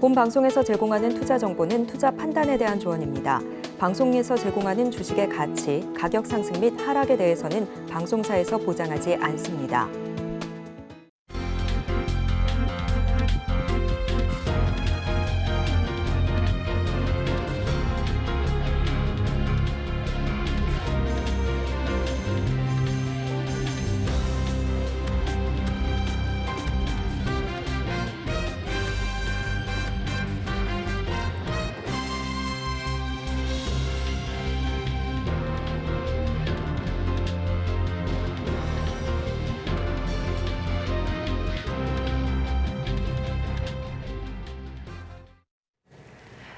본 방송에서 제공하는 투자 정보는 투자 판단에 대한 조언입니다. 방송에서 제공하는 주식의 가치, 가격 상승 및 하락에 대해서는 방송사에서 보장하지 않습니다.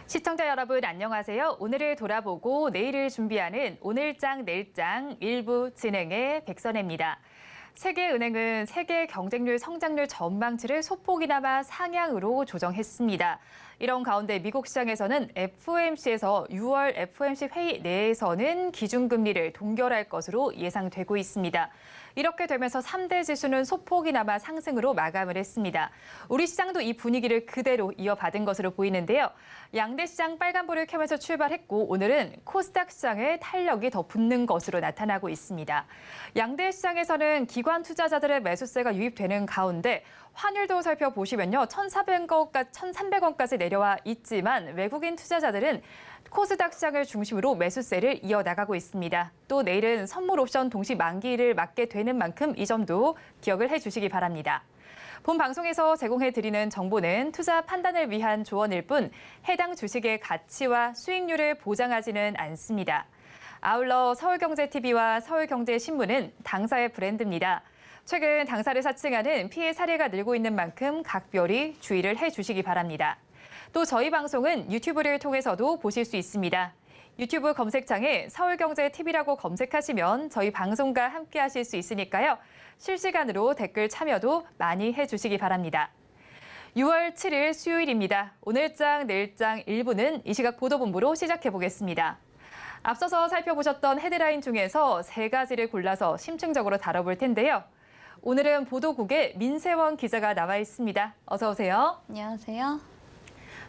시청자 여러분 안녕하세요. 오늘을 돌아보고 내일을 준비하는 오늘장 내일장 일부 진행의 백선혜입니다. 세계은행은 세계 경쟁률 성장률 전망치를 소폭이나마 상향으로 조정했습니다. 이런 가운데 미국 시장에서는 FOMC에서 6월 FOMC 회의 내에서는 기준금리를 동결할 것으로 예상되고 있습니다. 이렇게 되면서 3대 지수는 소폭이나마 상승으로 마감을 했습니다. 우리 시장도 이 분위기를 그대로 이어받은 것으로 보이는데요. 양대 시장 빨간불을 켜면서 출발했고 오늘은 코스닥 시장에 탄력이 더 붙는 것으로 나타나고 있습니다. 양대 시장에서는 기관 투자자들의 매수세가 유입되는 가운데 환율도 살펴보시면요. 1,300원까지 내려와 있지만 외국인 투자자들은 코스닥 시장을 중심으로 매수세를 이어나가고 있습니다. 또 내일은 선물 옵션 동시 만기를 맞게 되는 만큼 이 점도 기억을 해주시기 바랍니다. 본 방송에서 제공해드리는 정보는 투자 판단을 위한 조언일 뿐 해당 주식의 가치와 수익률을 보장하지는 않습니다. 아울러 서울경제TV와 서울경제신문은 당사의 브랜드입니다. 최근 당사를 사칭하는 피해 사례가 늘고 있는 만큼 각별히 주의를 해주시기 바랍니다. 또 저희 방송은 유튜브를 통해서도 보실 수 있습니다. 유튜브 검색창에 서울경제TV라고 검색하시면 저희 방송과 함께 하실 수 있으니까요. 실시간으로 댓글 참여도 많이 해주시기 바랍니다. 6월 7일 수요일입니다. 오늘장, 내일장 일부는 이 시각 보도본부로 시작해보겠습니다. 앞서서 살펴보셨던 헤드라인 중에서 세 가지를 골라서 심층적으로 다뤄볼 텐데요. 오늘은 보도국에 민세원 기자가 나와 있습니다. 어서 오세요. 안녕하세요.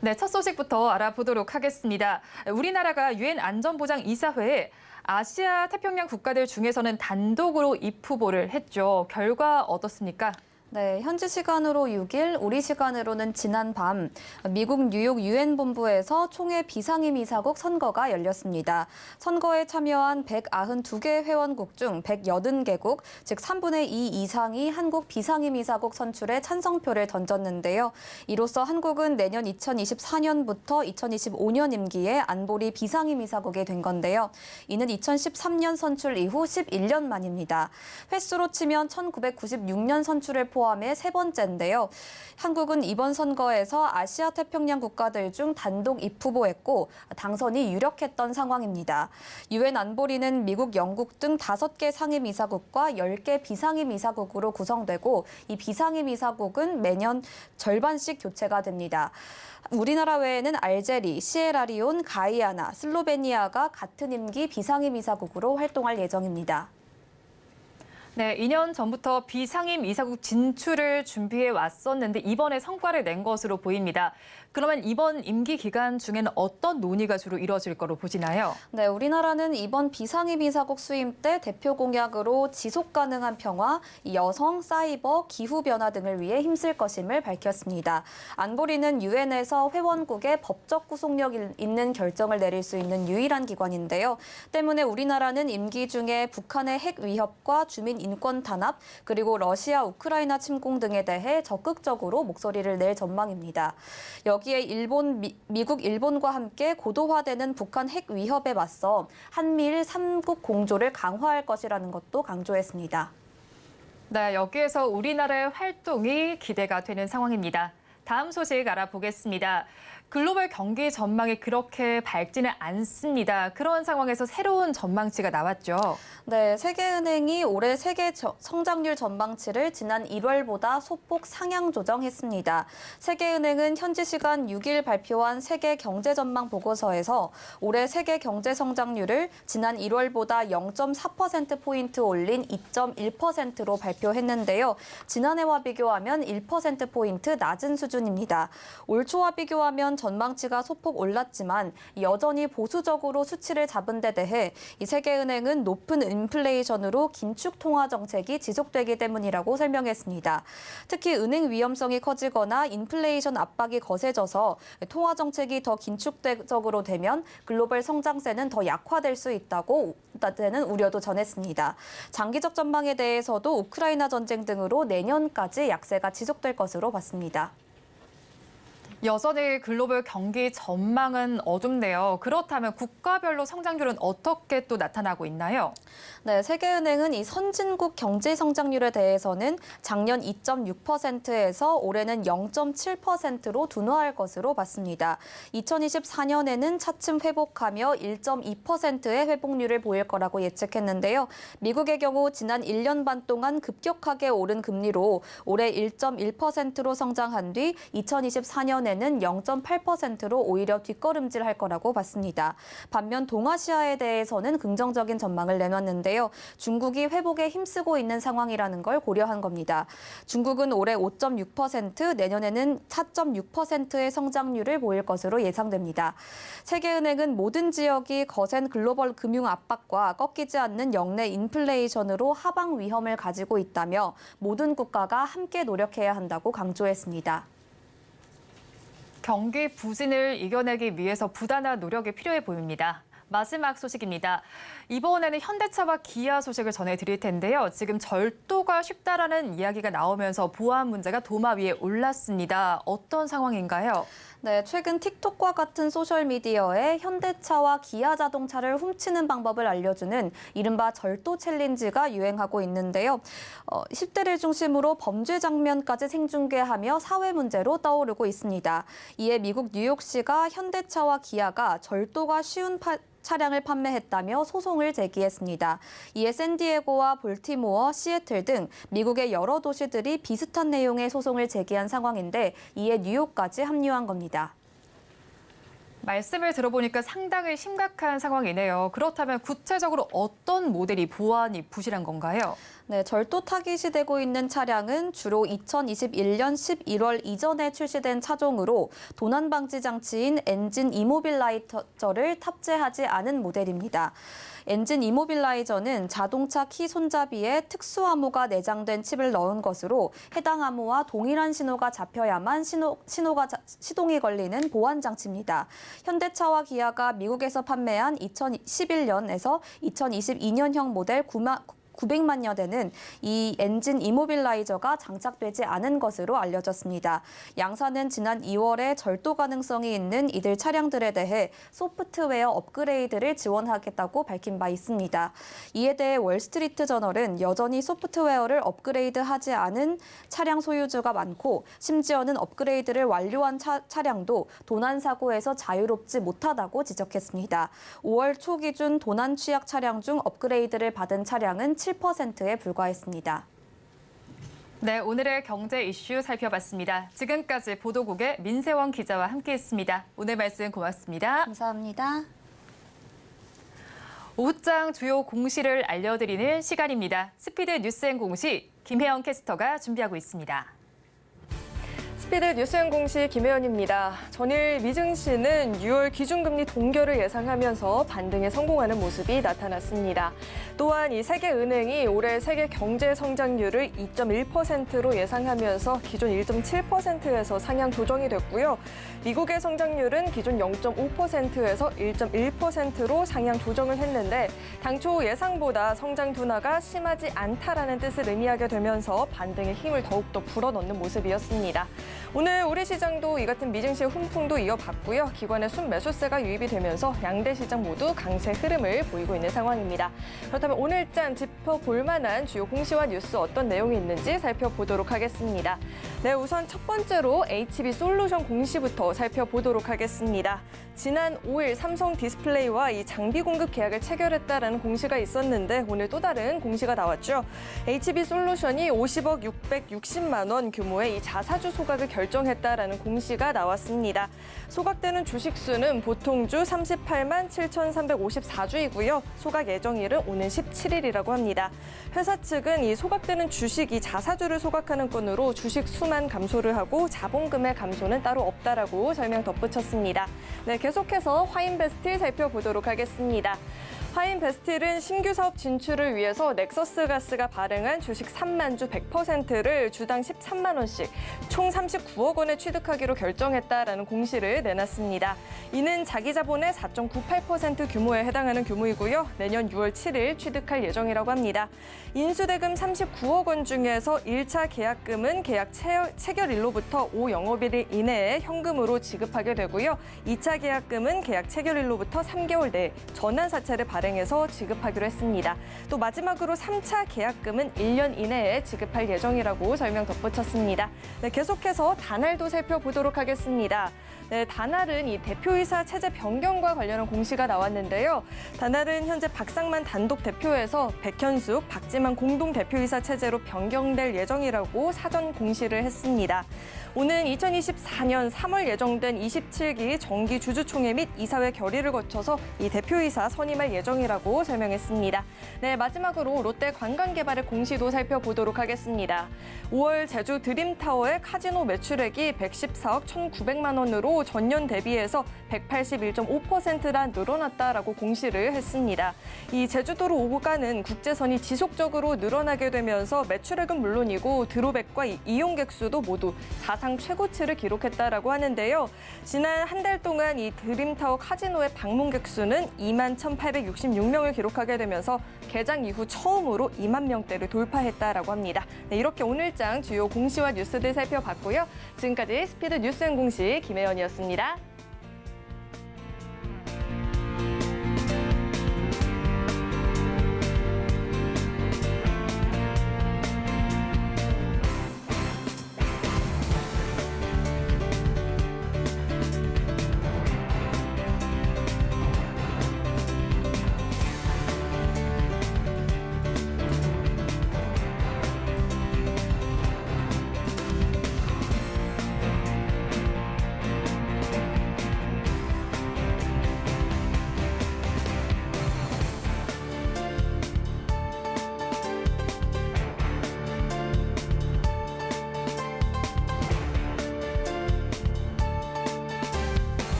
네, 첫 소식부터 알아보도록 하겠습니다. 우리나라가 유엔 안전보장이사회에 아시아 태평양 국가들 중에서는 단독으로 입후보를 했죠. 결과 어떻습니까? 네, 현지 시간으로 6일, 우리 시간으로는 지난 밤 미국 뉴욕 유엔 본부에서 총회 비상임이사국 선거가 열렸습니다. 선거에 참여한 192개 회원국 중 180개국, 즉 3분의 2 이상이 한국 비상임이사국 선출에 찬성표를 던졌는데요. 이로써 한국은 내년 2024년부터 2025년 임기에 안보리 비상임이사국이 된 건데요. 이는 2013년 선출 이후 11년 만입니다. 횟수로 치면 1996년 선출을 포함해 세 번째인데요. 한국은 이번 선거에서 아시아 태평양 국가들 중 단독 입후보했고 당선이 유력했던 상황입니다. 유엔 안보리는 미국, 영국 등 5개 상임이사국과 10개 비상임이사국으로 구성되고 이 비상임이사국은 매년 절반씩 교체가 됩니다. 우리나라 외에는 알제리, 시에라리온, 가이아나, 슬로베니아가 같은 임기 비상임이사국으로 활동할 예정입니다. 네, 2년 전부터 비상임 이사국 진출을 준비해 왔었는데 이번에 성과를 낸 것으로 보입니다. 그러면 이번 임기 기간 중에는 어떤 논의가 주로 이뤄질 거로 보시나요? 네, 우리나라는 이번 비상임 이사국 수임 때 대표 공약으로 지속 가능한 평화, 여성, 사이버, 기후 변화 등을 위해 힘쓸 것임을 밝혔습니다. 안보리는 유엔에서 회원국의 법적 구속력 있는 결정을 내릴 수 있는 유일한 기관인데요. 때문에 우리나라는 임기 중에 북한의 핵 위협과 주민 인권 탄압, 그리고 러시아, 우크라이나 침공 등에 대해 적극적으로 목소리를 낼 전망입니다. 여기에 미국, 일본과 함께 고도화되는 북한 핵 위협에 맞서 한미일 3국 공조를 강화할 것이라는 것도 강조했습니다. 네, 여기에서 우리나라의 활동이 기대가 되는 상황입니다. 다음 소식 알아보겠습니다. 글로벌 경기 전망이 그렇게 밝지는 않습니다. 그런 상황에서 새로운 전망치가 나왔죠. 네, 세계은행이 올해 세계 성장률 전망치를 지난 1월보다 소폭 상향 조정했습니다. 세계은행은 현지 시간 6일 발표한 세계 경제 전망 보고서에서 올해 세계 경제 성장률을 지난 1월보다 0.4%포인트 올린 2.1%로 발표했는데요. 지난해와 비교하면 1%포인트 낮은 수준 수준입니다. 올 초와 비교하면 전망치가 소폭 올랐지만 여전히 보수적으로 수치를 잡은 데 대해 이 세계은행은 높은 인플레이션으로 긴축 통화 정책이 지속되기 때문이라고 설명했습니다. 특히 은행 위험성이 커지거나 인플레이션 압박이 거세져서 통화 정책이 더 긴축적으로 되면 글로벌 성장세는 더 약화될 수 있다고 되는 우려도 전했습니다. 장기적 전망에 대해서도 우크라이나 전쟁 등으로 내년까지 약세가 지속될 것으로 봤습니다. 여전히 글로벌 경기 전망은 어둡네요. 그렇다면 국가별로 성장률은 어떻게 또 나타나고 있나요? 네, 세계은행은 이 선진국 경제 성장률에 대해서는 작년 2.6%에서 올해는 0.7%로 둔화할 것으로 봤습니다. 2024년에는 차츰 회복하며 1.2%의 회복률을 보일 거라고 예측했는데요. 미국의 경우 지난 1년 반 동안 급격하게 오른 금리로 올해 1.1%로 성장한 뒤 2024년에는 0.8%로 오히려 뒷걸음질할 거라고 봤습니다. 반면 동아시아에 대해서는 긍정적인 전망을 내놨는데요. 중국이 회복에 힘쓰고 있는 상황이라는 걸 고려한 겁니다. 중국은 올해 5.6%, 내년에는 4.6%의 성장률을 보일 것으로 예상됩니다. 세계은행은 모든 지역이 거센 글로벌 금융 압박과 꺾이지 않는 역내 인플레이션으로 하방 위험을 가지고 있다며 모든 국가가 함께 노력해야 한다고 강조했습니다. 경기 부진을 이겨내기 위해서 부단한 노력이 필요해 보입니다. 마지막 소식입니다. 이번에는 현대차와 기아 소식을 전해드릴 텐데요. 지금 절도가 쉽다라는 이야기가 나오면서 보안 문제가 도마 위에 올랐습니다. 어떤 상황인가요? 네, 최근 틱톡과 같은 소셜미디어에 현대차와 기아 자동차를 훔치는 방법을 알려주는 이른바 절도 챌린지가 유행하고 있는데요. 10대를 중심으로 범죄 장면까지 생중계하며 사회 문제로 떠오르고 있습니다. 이에 미국 뉴욕시가 현대차와 기아가 절도가 쉬운 차량을 판매했다며 소송을 제기했습니다. 이에 샌디에고와 볼티모어, 시애틀 등 미국의 여러 도시들이 비슷한 내용의 소송을 제기한 상황인데 이에 뉴욕까지 합류한 겁니다. 말씀을 들어보니까 상당히 심각한 상황이네요. 그렇다면 구체적으로 어떤 모델이 보안이 부실한 건가요? 네, 절도 타깃이 되고 있는 차량은 주로 2021년 11월 이전에 출시된 차종으로 도난 방지 장치인 엔진 이모빌라이저를 탑재하지 않은 모델입니다. 엔진 이모빌라이저는 자동차 키 손잡이에 특수 암호가 내장된 칩을 넣은 것으로 해당 암호와 동일한 신호가 잡혀야만 시동이 걸리는 보안 장치입니다. 현대차와 기아가 미국에서 판매한 2011년에서 2022년형 모델 900만여 대는 이 엔진 이모빌라이저가 장착되지 않은 것으로 알려졌습니다. 양사는 지난 2월에 절도 가능성이 있는 이들 차량들에 대해 소프트웨어 업그레이드를 지원하겠다고 밝힌 바 있습니다. 이에 대해 월스트리트 저널은 여전히 소프트웨어를 업그레이드하지 않은 차량 소유주가 많고 심지어는 업그레이드를 완료한 차량도 도난 사고에서 자유롭지 못하다고 지적했습니다. 5월 초 기준 도난 취약 차량 중 업그레이드를 받은 차량은 7%에 불과했습니다. 네, 오늘의 경제 이슈 살펴봤습니다. 지금까지 보도국의 민세원 기자와 함께했습니다. 오늘 말씀 고맙습니다. 감사합니다. 오후장 주요 공시를 알려드리는 시간입니다. 스피드 뉴스앤 공시 김혜영 캐스터가 준비하고 있습니다. 스피드 뉴스앤 공시 김혜연입니다. 전일 미증시는 6월 기준금리 동결을 예상하면서 반등에 성공하는 모습이 나타났습니다. 또한 이 세계은행이 올해 세계 경제 성장률을 2.1%로 예상하면서 기존 1.7%에서 상향 조정이 됐고요. 미국의 성장률은 기존 0.5%에서 1.1%로 상향 조정을 했는데 당초 예상보다 성장 둔화가 심하지 않다라는 뜻을 의미하게 되면서 반등의 힘을 더욱더 불어넣는 모습이었습니다. 오늘 우리 시장도 이 같은 미증시의 훈풍도 이어봤고요. 기관의 순매수세가 유입이 되면서 양대 시장 모두 강세 흐름을 보이고 있는 상황입니다. 그렇다면 오늘장 짚어볼 만한 주요 공시와 뉴스 어떤 내용이 있는지 살펴보도록 하겠습니다. 네, 우선 첫 번째로 HB솔루션 공시부터 살펴보도록 하겠습니다. 지난 5일 삼성 디스플레이와 이 장비 공급 계약을 체결했다라는 공시가 있었는데 오늘 또 다른 공시가 나왔죠. HB솔루션이 50억 660만 원 규모의 이 자사주 소각을 결정했다라는 공시가 나왔습니다. 소각되는 주식수는 보통주 38만 7,354주이고요. 소각 예정일은 오는 17일이라고 합니다. 회사 측은 이 소각되는 주식이 자사주를 소각하는 건으로 주식 수만 감소를 하고 자본금의 감소는 따로 없다라고 설명 덧붙였습니다. 네, 계속해서 화인베스트 살펴보도록 하겠습니다. 화인베스틸은 신규 사업 진출을 위해서 넥서스가스가 발행한 주식 3만 주 100%를 주당 13만 원씩 총 39억 원에 취득하기로 결정했다라는 공시를 내놨습니다. 이는 자기 자본의 4.98% 규모에 해당하는 규모이고요. 내년 6월 7일 취득할 예정이라고 합니다. 인수대금 39억 원 중에서 1차 계약금은 계약 체결일로부터 5영업일 이내에 현금으로 지급하게 되고요. 2차 계약금은 계약 체결일로부터 3개월 내에 전환사채를 발행해서 지급하기로 했습니다. 또 마지막으로 3차 계약금은 1년 이내에 지급할 예정이라고 설명 덧붙였습니다. 네, 계속해서 다날도 살펴보도록 하겠습니다. 네, 다날은 이 대표이사 체제 변경과 관련한 공시가 나왔는데요. 다날은 현재 박상만 단독 대표에서 백현숙, 박지만 공동 대표이사 체제로 변경될 예정이라고 사전 공시를 했습니다. 오는 2024년 3월 예정된 27기 정기 주주총회 및 이사회 결의를 거쳐서 이 대표이사 선임할 예정이라고 설명했습니다. 네, 마지막으로 롯데 관광개발의 공시도 살펴보도록 하겠습니다. 5월 제주 드림타워의 카지노 매출액이 114억 1,900만 원으로 전년 대비해서 181.5%나 늘어났다라고 공시를 했습니다. 이 제주도로 오고 가는 국제선이 지속적으로 늘어나게 되면서 매출액은 물론이고 드롭액과 이용객 수도 모두 사상 최고치를 기록했다라고 하는데요. 지난 한 달 동안 이 드림타워 카지노의 방문객 수는 2만 1,866명을 기록하게 되면서 개장 이후 처음으로 2만 명대를 돌파했다라고 합니다. 네, 이렇게 오늘장 주요 공시와 뉴스들 살펴봤고요. 지금까지 스피드 뉴스앤공시 김혜연이었습니다.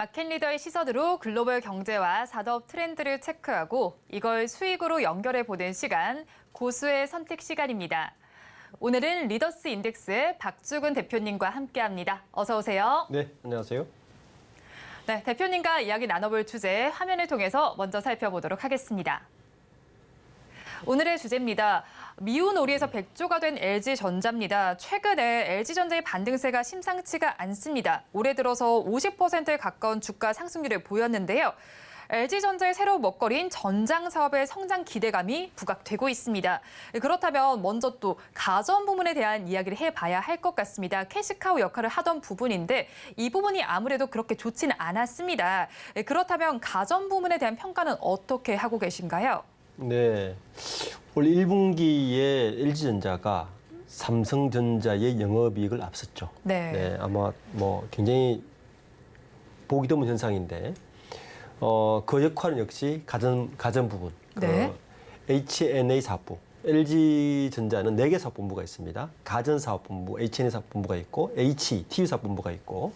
마켓리더의 시선으로 글로벌 경제와 산업 트렌드를 체크하고 이걸 수익으로 연결해 보는 시간, 고수의 선택 시간입니다. 오늘은 리더스 인덱스의 박주근 대표님과 함께합니다. 어서 오세요. 네, 안녕하세요. 네, 대표님과 이야기 나눠볼 주제 화면을 통해서 먼저 살펴보도록 하겠습니다. 오늘의 주제입니다. 미운 오리에서 백조가 된 LG전자입니다. 최근에 LG전자의 반등세가 심상치가 않습니다. 올해 들어서 50%에 가까운 주가 상승률을 보였는데요. LG전자의 새로운 먹거리인 전장 사업의 성장 기대감이 부각되고 있습니다. 그렇다면 먼저 또 가전 부문에 대한 이야기를 해봐야 할 것 같습니다. 캐시카우 역할을 하던 부분인데 이 부분이 아무래도 그렇게 좋지는 않았습니다. 그렇다면 가전 부문에 대한 평가는 어떻게 하고 계신가요? 네, 올 1분기에 LG전자가 삼성전자의 영업이익을 앞섰죠. 네. 아마 뭐 굉장히 보기 드문 현상인데 그 역할은 역시 가전 부분, 네. H&A 사업부. LG전자는 4개 사업본부가 있습니다. 가전사업본부, H&A 사업본부가 있고, TV 사업본부가 있고,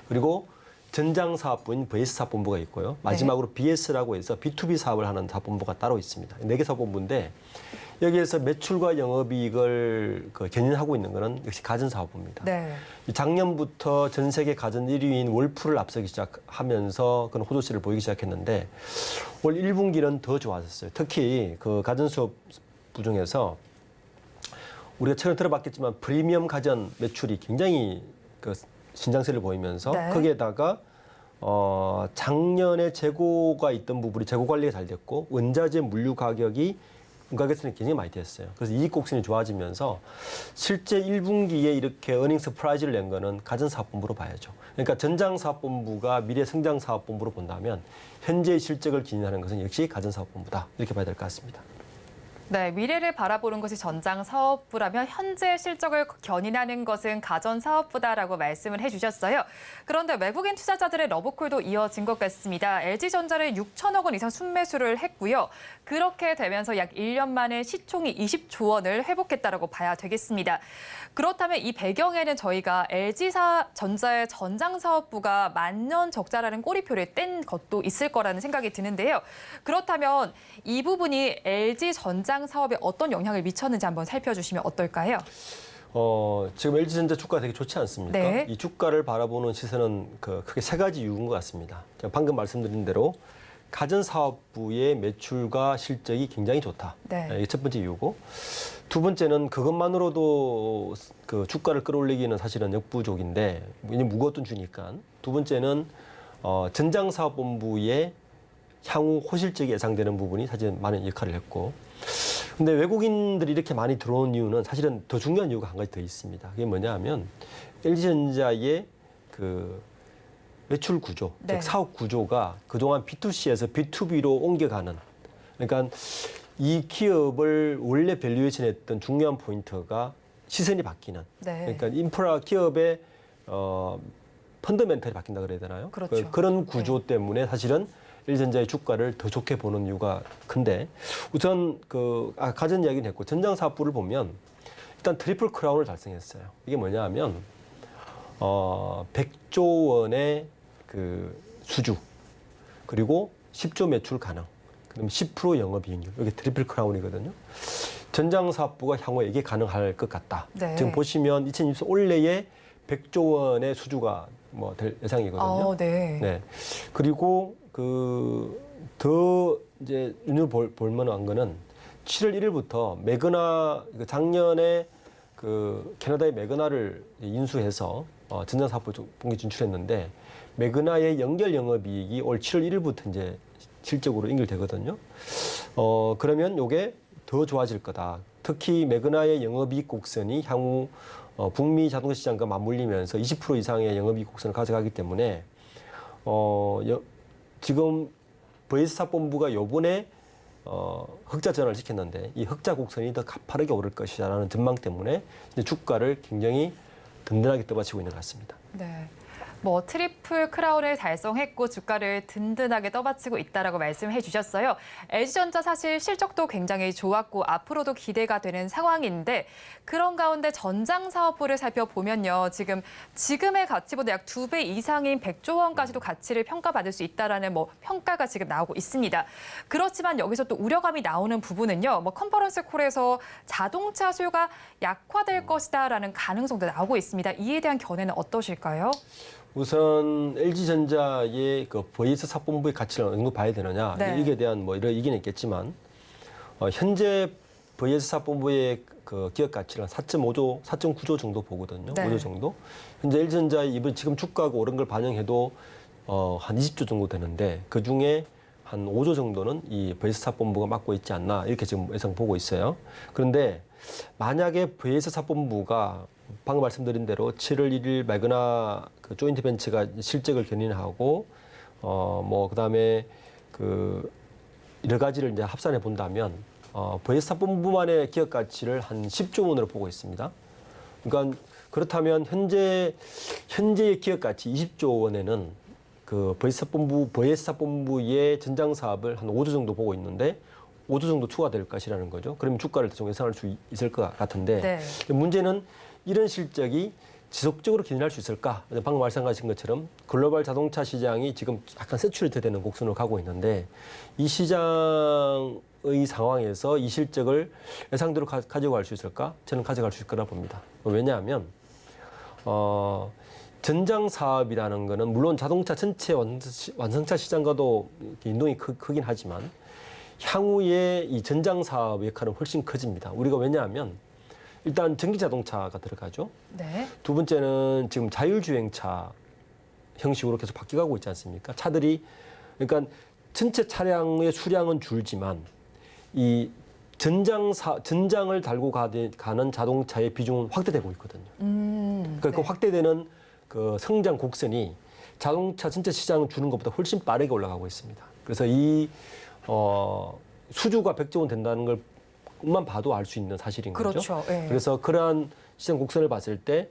그리고 전장 사업부인 VS 사업본부가 있고요. 마지막으로 BS라고 해서 B2B 사업을 하는 사업본부가 따로 있습니다. 4개 사업본부인데 여기에서 매출과 영업이익을 견인하고 있는 것은 역시 가전사업부입니다. 네. 작년부터 전 세계 가전 1위인 월풀을 앞서기 시작하면서 그런 호조세를 보이기 시작했는데 올 1분기는 더 좋아졌어요. 특히 그 가전 수업부 중에서 우리가 최근에 들어봤겠지만 프리미엄 가전 매출이 굉장히 그 신장세를 보이면서 네. 거기에다가 작년에 재고가 있던 부분이 재고 관리가 잘 됐고 원자재 물류 가격이 가격선이 굉장히 많이 됐어요. 그래서 이익 곡선이 좋아지면서 실제 1분기에 이렇게 어닝 서프라이즈를 낸 거는 가전사업본부로 봐야죠. 그러니까 전장사업본부가 미래성장사업본부로 본다면 현재의 실적을 기인하는 것은 역시 가전사업본부다. 이렇게 봐야 될 것 같습니다. 네, 미래를 바라보는 것이 전장 사업부라면 현재 실적을 견인하는 것은 가전 사업부다라고 말씀을 해주셨어요. 그런데 외국인 투자자들의 러브콜도 이어진 것 같습니다. LG전자를 6천억 원 이상 순매수를 했고요. 그렇게 되면서 약 1년 만에 시총이 20조 원을 회복했다라고 봐야 되겠습니다. 그렇다면 이 배경에는 저희가 LG전자의 전장 사업부가 만년 적자라는 꼬리표를 뗀 것도 있을 거라는 생각이 드는데요. 그렇다면 이 부분이 LG전자 사업에 어떤 영향을 미쳤는지 한번 살펴주시면 어떨까요? 지금 LG전자 주가가 되게 좋지 않습니까? 네. 이 주가를 바라보는 시선은 크게 3가지 이유인 것 같습니다. 방금 말씀드린 대로 가전사업부의 매출과 실적이 굉장히 좋다. 네. 이게 첫 번째 이유고, 두 번째는 그것만으로도 그 주가를 끌어올리기는 사실은 역부족인데 이제 무거웠던 주니까. 두 번째는 전장사업본부의 향후 호실적이 예상되는 부분이 사실 많은 역할을 했고, 근데 외국인들이 이렇게 많이 들어온 이유는 사실은 더 중요한 이유가 한 가지 더 있습니다. 그게 뭐냐 하면 LG전자의 그 매출 구조, 네. 즉 사업 구조가 그동안 B2C에서 B2B로 옮겨가는, 그러니까 이 기업을 원래 밸류에이션 했던 중요한 포인트가 시선이 바뀌는, 네. 그러니까 인프라 기업의 펀더멘털이 바뀐다 그래야 되나요? 그렇죠. 그런 구조 때문에 사실은 LG전자의 주가를 더 좋게 보는 이유가 큰데, 우선 가전 이야기는 했고 전장 사업부를 보면 일단 트리플 크라운을 달성했어요. 이게 뭐냐 하면 100조 원의 그 수주, 그리고 10조 매출 가능, 그다음에 10% 영업이익률, 이게 트리플 크라운이거든요. 전장 사업부가 향후에 이게 가능할 것 같다. 네. 지금 보시면 2024 올해에 100조 원의 수주가 될 예상이거든요. 네. 네. 그리고 더 이제 눈을 볼 만한 거는 7월 1일부터 매그나, 작년에 캐나다의 매그나를 인수해서 전장 사업부 분기 진출했는데, 매그나의 연결 영업이익이 올 7월 1일부터 이제 실적으로 연결되거든요. 그러면 이게 더 좋아질 거다. 특히 매그나의 영업이익 곡선이 향후 북미 자동차 시장과 맞물리면서 20% 이상의 영업이익 곡선을 가져가기 때문에 지금 VS 사업본부가 요번에 흑자 전환을 시켰는데 이 흑자 곡선이 더 가파르게 오를 것이라는 전망 때문에 이제 주가를 굉장히 든든하게 떠받치고 있는 것 같습니다. 네. 트리플 크라운을 달성했고 주가를 든든하게 떠받치고 있다라고 말씀해 주셨어요. LG전자 사실 실적도 굉장히 좋았고 앞으로도 기대가 되는 상황인데, 그런 가운데 전장 사업부를 살펴보면요. 지금의 가치보다 약 2배 이상인 100조 원까지도 가치를 평가받을 수 있다라는 평가가 지금 나오고 있습니다. 그렇지만 여기서 또 우려감이 나오는 부분은요. 컨퍼런스 콜에서 자동차 수요가 약화될 것이다라는 가능성도 나오고 있습니다. 이에 대한 견해는 어떠실까요? 우선 LG전자의 VS 사업본부의 가치를 어느 정도 봐야 되느냐, 네. 이게 대한 이런 의견이 있겠지만 현재 VS사본부의 그 기업 가치는 4.5조, 4.9조 정도 보거든요. 네. 5조 정도. 현재 LG전자의 이번 지금 주가가 오른 걸 반영해도 한 20조 정도 되는데 그 중에 한 5조 정도는 이 VS사본부가 맡고 있지 않나 이렇게 지금 예상 보고 있어요. 그런데 만약에 VS사본부가 방금 말씀드린 대로 7월 1일 매그나 그 조인트 벤처가 실적을 견인하고 그다음에 그 여러 가지를 이제 합산해 본다면 VS사본부만의 기업 가치를 한 10조 원으로 보고 있습니다. 그러니까 그렇다면 현재의 기업 가치 20조 원에는 그 VS사본부의 전장 사업을 한 5조 정도 보고 있는데 5조 정도 추가될 것이라는 거죠. 그러면 주가를 대충 예상할 수 있을 것 같은데 네. 문제는 이런 실적이 지속적으로 견인할 수 있을까? 방금 말씀하신 것처럼 글로벌 자동차 시장이 지금 약간 세츄리티 되는 곡선으로 가고 있는데 이 시장의 상황에서 이 실적을 예상대로 가져갈 수 있을까? 저는 가져갈 수 있을 거라 봅니다. 왜냐하면 전장 사업이라는 거는 물론 자동차 전체 완성차 시장과도 인동이 크긴 하지만 향후에 이 전장 사업 역할은 훨씬 커집니다. 우리가 왜냐하면 일단 전기 자동차가 들어가죠. 네. 두 번째는 지금 자율주행차 형식으로 계속 바뀌어가고 있지 않습니까? 차들이 그러니까 전체 차량의 수량은 줄지만 이 전장을 달고 가는 자동차의 비중은 확대되고 있거든요. 그러니까 그 확대되는 그 성장 곡선이 자동차 전체 시장 주는 것보다 훨씬 빠르게 올라가고 있습니다. 그래서 이 수주가 100조 원 된다는 것만 봐도 알 수 있는 사실인 거죠. 그렇죠. 예. 그래서 그러한 시장 곡선을 봤을 때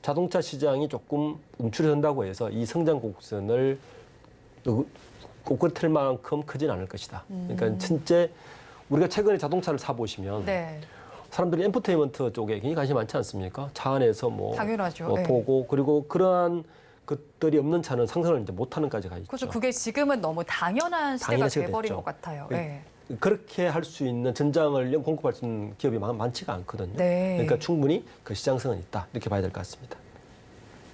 자동차 시장이 조금 움츠러든다고 해서 이 성장 곡선을 꼬꾸틀 만큼 크진 않을 것이다. 그러니까 실제 우리가 최근에 자동차를 사보시면 네. 사람들이 엔터테인먼트 쪽에 굉장히 관심이 많지 않습니까? 차 안에서 당연하죠. 예. 보고 그리고 그러한 것들이 없는 차는 상상을 이제 못하는 까지가 있죠. 그렇죠. 그게 지금은 너무 당연한 시대가 당연한 시대가 돼버린 됐죠. 것 같아요. 네. 예. 그렇게 할 수 있는 전장을 공급할 수 있는 기업이 많지가 않거든요. 네. 그러니까 충분히 그 시장성은 있다 이렇게 봐야 될 것 같습니다.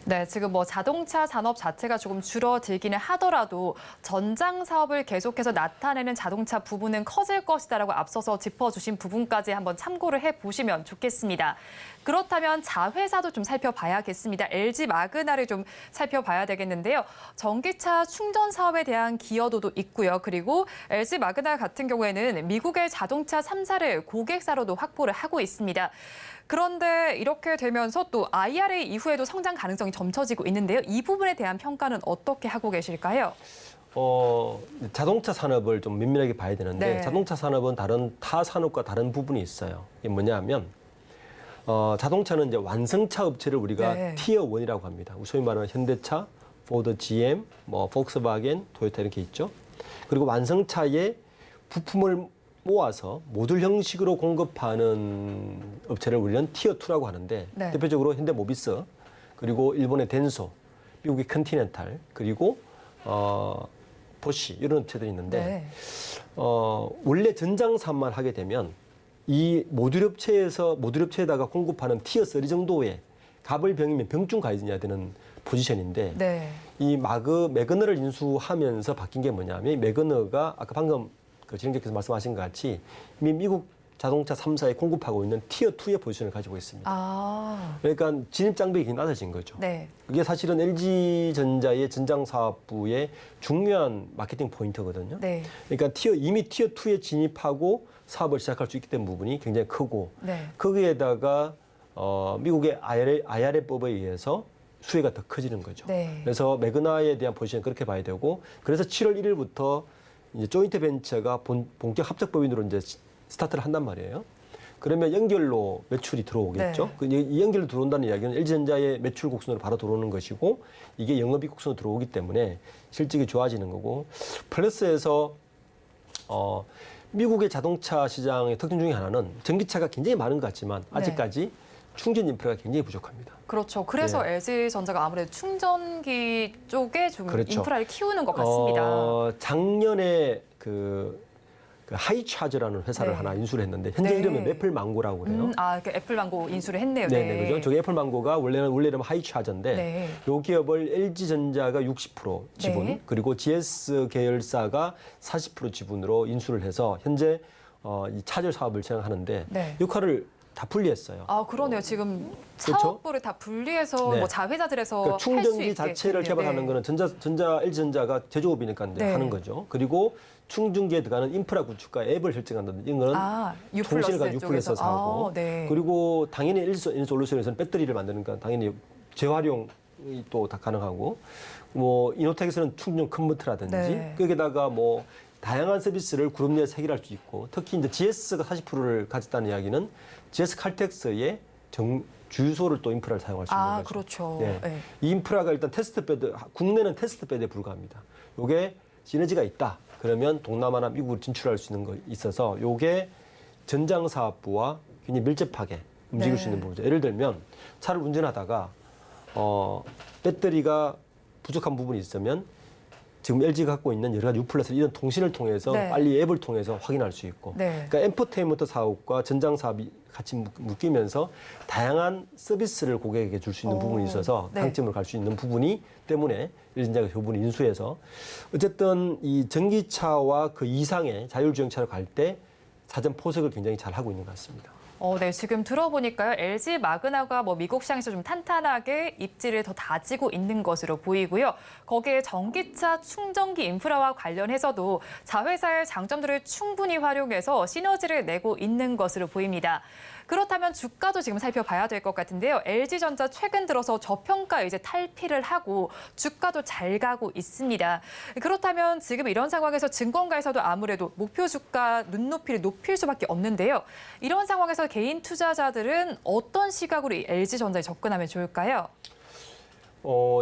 네, 지금 뭐 자동차 산업 자체가 조금 줄어들기는 하더라도 전장 사업을 계속해서 나타내는 자동차 부분은 커질 것이다라고 앞서서 짚어주신 부분까지 한번 참고를 해보시면 좋겠습니다. 그렇다면 자회사도 좀 살펴봐야겠습니다. LG 마그나를 좀 살펴봐야 되겠는데요. 전기차 충전 사업에 대한 기여도도 있고요. 그리고 LG 마그나 같은 경우에는 미국의 자동차 3사를 고객사로도 확보를 하고 있습니다. 그런데 이렇게 되면서 또 IRA 이후에도 성장 가능성이 점쳐지고 있는데요. 이 부분에 대한 평가는 어떻게 하고 계실까요? 자동차 산업을 좀 면밀하게 봐야 되는데 네. 자동차 산업은 타 산업과 다른 부분이 있어요. 이게 뭐냐면 자동차는 이제 완성차 업체를 우리가 네. 티어 1이라고 합니다. 소위 말하는 현대차, 포드, GM, 폭스바겐, 토요타 이렇게 있죠. 그리고 완성차에 부품을 모아서 모듈 형식으로 공급하는 업체를 우리는 티어 2라고 하는데 네. 대표적으로 현대모비스, 그리고 일본의 덴소, 미국의 컨티넨탈, 그리고 보쉬 이런 업체들이 있는데 네. 원래 전장 사업만 하게 되면 이 모듈 업체에다가 공급하는 티어 3 정도의 갑을 병이면 병중 가야 되는 포지션인데 네. 이 매그너를 인수하면서 바뀐 게 뭐냐면 매그너가 아까 방금 그 진행자께서 말씀하신 것 같이 이미 미국 자동차 3사에 공급하고 있는 티어 2의 포지션을 가지고 있습니다. 아. 그러니까 진입 장벽이 낮아진 거죠. 네. 그게 사실은 LG전자의 전장 사업부의 중요한 마케팅 포인트거든요. 네. 그러니까 이미 티어 2에 진입하고 사업을 시작할 수 있게 된 부분이 굉장히 크고 네. 거기에다가 미국의 IRA법에 의해서 수혜가 더 커지는 거죠. 네. 그래서 매그나에 대한 포지션은 그렇게 봐야 되고 그래서 7월 1일부터 이제 조인트 벤처가 본격 합작 법인으로 이제 스타트를 한단 말이에요. 그러면 연결로 매출이 들어오겠죠. 네. 이 연결로 들어온다는 이야기는 LG전자의 매출 곡선으로 바로 들어오는 것이고 이게 영업이익 곡선으로 들어오기 때문에 실적이 좋아지는 거고 플러스해서 미국의 자동차 시장의 특징 중에 하나는 전기차가 굉장히 많은 것 같지만 아직까지 충전 인프라가 굉장히 부족합니다. 그렇죠. 그래서 LG전자가 아무래도 충전기 쪽에 좀 그렇죠. 인프라를 키우는 것 같습니다. 작년에 그 하이차저라는 회사를 네. 하나 인수를 했는데 현재 네. 이름은 애플망고라고 그래요. 애플망고 인수를 했네요. 네, 그죠. 저기 애플망고가 원래 이름 하이차저인데 네. 이 기업을 LG전자가 60% 지분 네. 그리고 GS 계열사가 40% 지분으로 인수를 해서 현재 이 차질 사업을 진행하는데 네. 역할을 다 분리했어요. 아, 그러네요. 지금 그렇죠? 사업부를 다 분리해서 네. 뭐 자회사들에서 그러니까 할 수 충전기 있게. 자체를 네, 개발하는 네. 거는 LG전자가 제조업이니까 이제 네. 하는 거죠. 그리고 충전기에 들어가는 인프라 구축과 앱을 설정한다든지 이런 거는 아, 통신을 가지고 쪽에서. U+에서 하고 아, 네. 그리고 당연히 LG솔루션에서는 배터리를 만드니까 당연히 재활용이 또 다 가능하고 뭐 이노텍에서는 충전 컨버터라든지 네. 거기다가 뭐 다양한 서비스를 그룹 내에서 해결할 수 있고 특히 이제 GS가 40%를 가졌다는 이야기는 GS 칼텍스의 주유소를 또 인프라를 사용할 수 있는 아, 거죠. 그렇죠. 네. 네. 이 인프라가 일단 테스트베드, 국내는 테스트베드에 불과합니다. 요게 시너지가 있다. 그러면 동남아나 미국으로 진출할 수 있는 거 있어서 요게 전장사업부와 굉장히 밀접하게 움직일 네. 수 있는 부분이죠. 예를 들면 차를 운전하다가 배터리가 부족한 부분이 있으면 지금 LG가 갖고 있는 여러 가지 U+ 이런 통신을 통해서 네. 빨리 앱을 통해서 확인할 수 있고 네. 그러니까 엔터테인먼트 사업과 전장 사업이 같이 묶이면서 다양한 서비스를 고객에게 줄 수 있는 부분이 있어서 네. 강점을 갈 수 있는 부분이 때문에 LG전자가 그 부분을 인수해서 어쨌든 이 전기차와 그 이상의 자율주행차를 갈 때 사전 포석을 굉장히 잘 하고 있는 것 같습니다. 네, 지금 들어보니까요. LG 마그나가 뭐 미국 시장에서 좀 탄탄하게 입지를 더 다지고 있는 것으로 보이고요. 거기에 전기차 충전기 인프라와 관련해서도 자회사의 장점들을 충분히 활용해서 시너지를 내고 있는 것으로 보입니다. 그렇다면 주가도 지금 살펴봐야 될 것 같은데요. LG전자 최근 들어서 저평가 이제 탈피를 하고 주가도 잘 가고 있습니다. 그렇다면 지금 이런 상황에서 증권가에서도 아무래도 목표 주가 눈높이를 높일 수밖에 없는데요. 이런 상황에서 개인 투자자들은 어떤 시각으로 이 LG전자에 접근하면 좋을까요?